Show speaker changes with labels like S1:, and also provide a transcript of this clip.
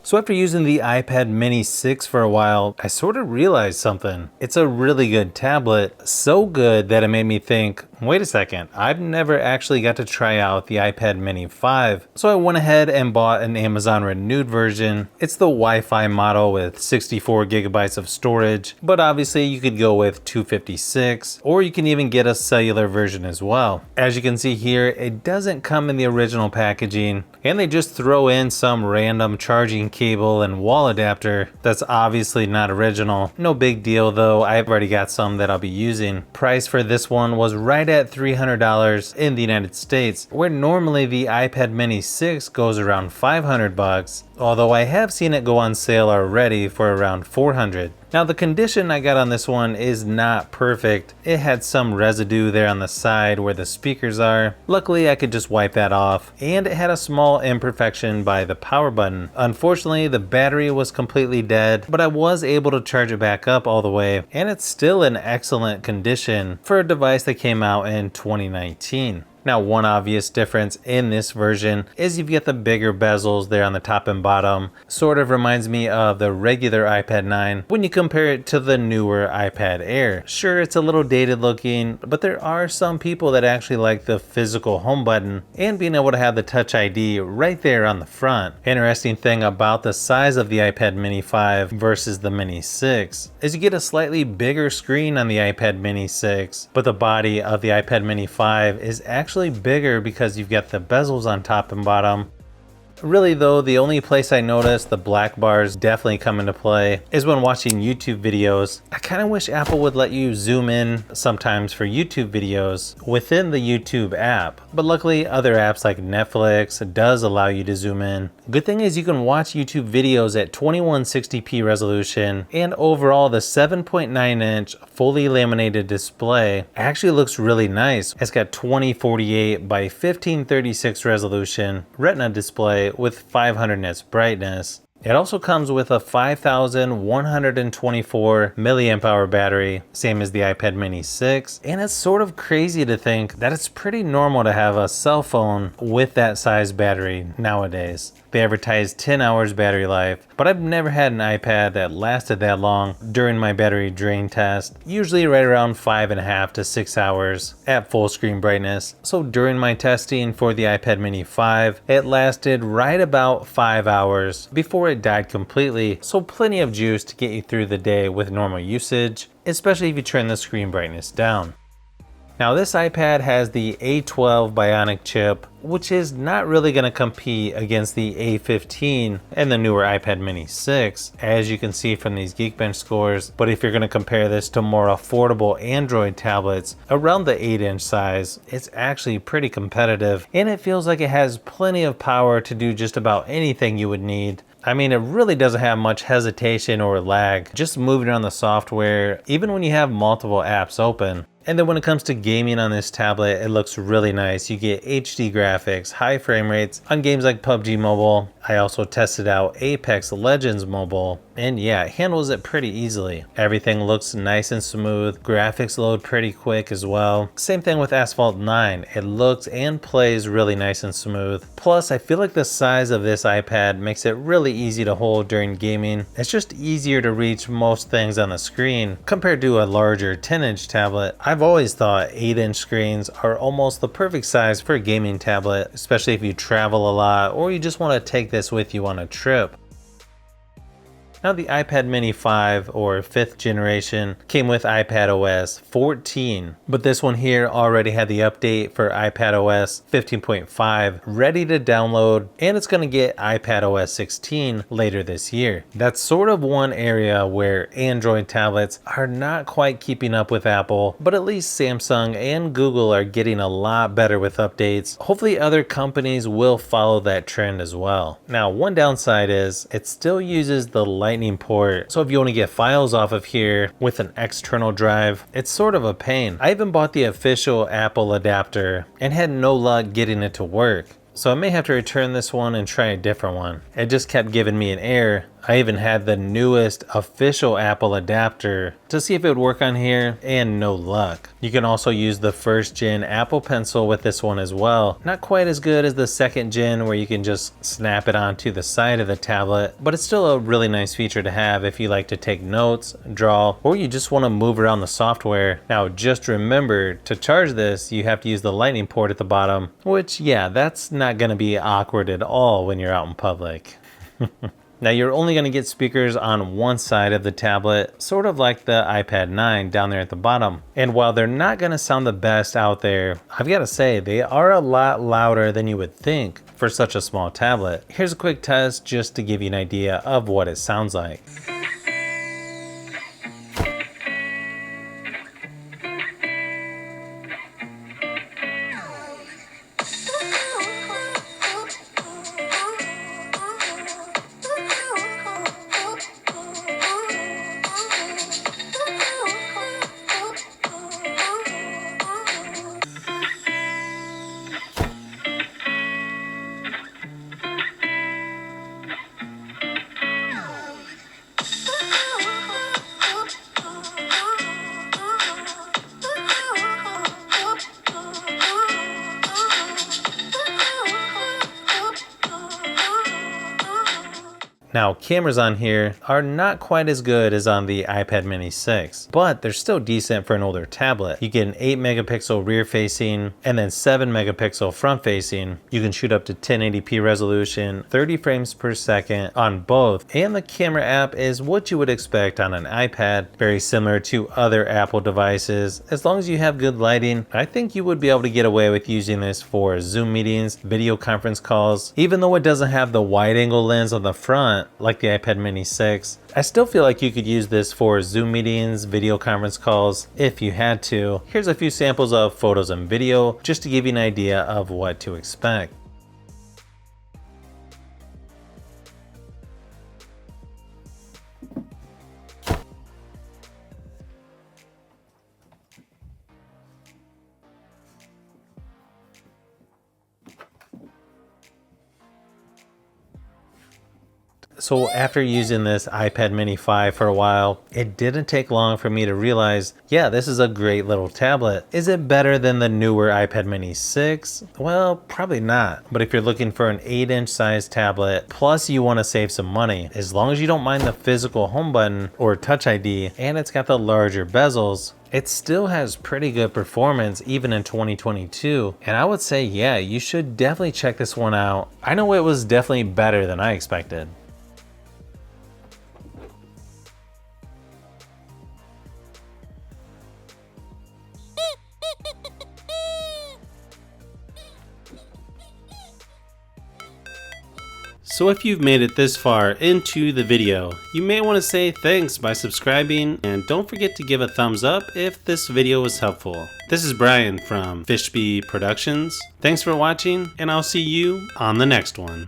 S1: So after using the iPad mini 6 for a while, I sort of realized something. It's a really good tablet, so good that it made me think, wait a second, I've never actually got to try out the iPad mini 5. So I went ahead and bought an Amazon renewed version. It's the Wi-Fi model with 64 gigabytes of storage, but obviously you could go with 256, or you can even get a cellular version as well. As you can see here, it doesn't come in the original packaging, and they just throw in some random charging cable and wall adapter that's obviously not original. No big deal though, I've already got some that I'll be using. Price for this one was right at $300 in the United States, where normally the iPad mini 6 goes around $500, although I have seen it go on sale already for around $400. Now the condition I got on this one is not perfect. It had some residue there on the side where the speakers are. Luckily I could just wipe that off, and it had a small imperfection by the power button. Unfortunately the battery was completely dead, but I was able to charge it back up all the way, and it's still in excellent condition for a device that came out in 2019. Now, one obvious difference in this version is you've got the bigger bezels there on the top and bottom. Sort of reminds me of the regular iPad 9 when you compare it to the newer iPad Air. Sure, it's a little dated looking, but there are some people that actually like the physical home button and being able to have the Touch ID right there on the front. Interesting thing about the size of the iPad mini 5 versus the mini 6 is you get a slightly bigger screen on the iPad mini 6, but the body of the iPad mini 5 is actually bigger because you've got the bezels on top and bottom. Really though, the only place I noticed the black bars definitely come into play is when watching YouTube videos. I kind of wish Apple would let you zoom in sometimes for YouTube videos within the YouTube app, but luckily other apps like Netflix does allow you to zoom in. Good thing is you can watch YouTube videos at 2160p resolution, and overall the 7.9 inch fully laminated display actually looks really nice. It's got 2048 by 1536 resolution Retina display with 500 nits brightness. It also comes with a 5124 milliamp hour battery, same as the iPad mini 6, and it's sort of crazy to think that it's pretty normal to have a cell phone with that size battery nowadays. They advertise 10 hours battery life, but I've never had an iPad that lasted that long during my battery drain test, usually right around 5.5 to 6 hours at full screen brightness. So during my testing for the iPad mini 5, it lasted right about 5 hours before it died completely, so plenty of juice to get you through the day with normal usage, especially if you turn the screen brightness down. Now this iPad has the A12 Bionic chip, which is not really going to compete against the A15 and the newer iPad mini 6, as you can see from these Geekbench scores. But if you're going to compare this to more affordable Android tablets around the 8-inch size, it's actually pretty competitive, and it feels like it has plenty of power to do just about anything you would need. I mean, it really doesn't have much hesitation or lag, just moving around the software, even when you have multiple apps open. And then when it comes to gaming on this tablet, it looks really nice. You get HD graphics, high frame rates on games like PUBG Mobile. I also tested out Apex Legends Mobile, and yeah, it handles it pretty easily. Everything looks nice and smooth. Graphics load pretty quick as well. Same thing with Asphalt 9. It looks and plays really nice and smooth. Plus, I feel like the size of this iPad makes it really easy to hold during gaming. It's just easier to reach most things on the screen compared to a larger 10-inch tablet. I've always thought 8-inch screens are almost the perfect size for a gaming tablet, especially if you travel a lot or you just want to take this with you on a trip. Now the iPad mini 5 or 5th generation came with iPadOS 14, but this one here already had the update for iPadOS 15.5 ready to download, and it's going to get iPadOS 16 later this year. That's sort of one area where Android tablets are not quite keeping up with Apple, but at least Samsung and Google are getting a lot better with updates. Hopefully other companies will follow that trend as well. Now one downside is it still uses the Lightning port, so if you want to get files off of here with an external drive, it's sort of a pain. I even bought the official Apple adapter and had no luck getting it to work. So I may have to return this one and try a different one. It just kept giving me an error I even had the newest official Apple adapter to see if it would work on here, and no luck. You can also use the first gen Apple Pencil with this one as well. Not quite as good as the second gen where you can just snap it onto the side of the tablet, but it's still a really nice feature to have if you like to take notes, draw, or you just want to move around the software. Now just remember, to charge this you have to use the lightning port at the bottom, which yeah, that's not going to be awkward at all when you're out in public. Now you're only going to get speakers on one side of the tablet, sort of like the iPad 9 down there at the bottom. And while they're not going to sound the best out there, I've got to say they are a lot louder than you would think for such a small tablet. Here's a quick test just to give you an idea of what it sounds like. Now, cameras on here are not quite as good as on the iPad mini 6, but they're still decent for an older tablet. You get an 8 megapixel rear facing and then 7 megapixel front facing. You can shoot up to 1080p resolution, 30 frames per second on both, and the camera app is what you would expect on an iPad, very similar to other Apple devices. As long as you have good lighting, I think you would be able to get away with using this for Zoom meetings, video conference calls. Even though it doesn't have the wide angle lens on the front, like the iPad mini 6, I still feel like you could use this for Zoom meetings, video conference calls, if you had to. Here's a few samples of photos and video, just to give you an idea of what to expect. So after using this iPad mini 5 for a while, it didn't take long for me to realize, yeah, this is a great little tablet. Is it better than the newer iPad mini 6? Well, probably not. But if you're looking for an 8-inch size tablet, plus you want to save some money, as long as you don't mind the physical home button or Touch ID, and it's got the larger bezels, it still has pretty good performance even in 2022. And I would say, yeah, you should definitely check this one out. I know it was definitely better than I expected.
S2: So if you've made it this far into the video, you may want to say thanks by subscribing, and don't forget to give a thumbs up if this video was helpful. This is Brian from Fishbee Productions. Thanks for watching, and I'll see you on the next one.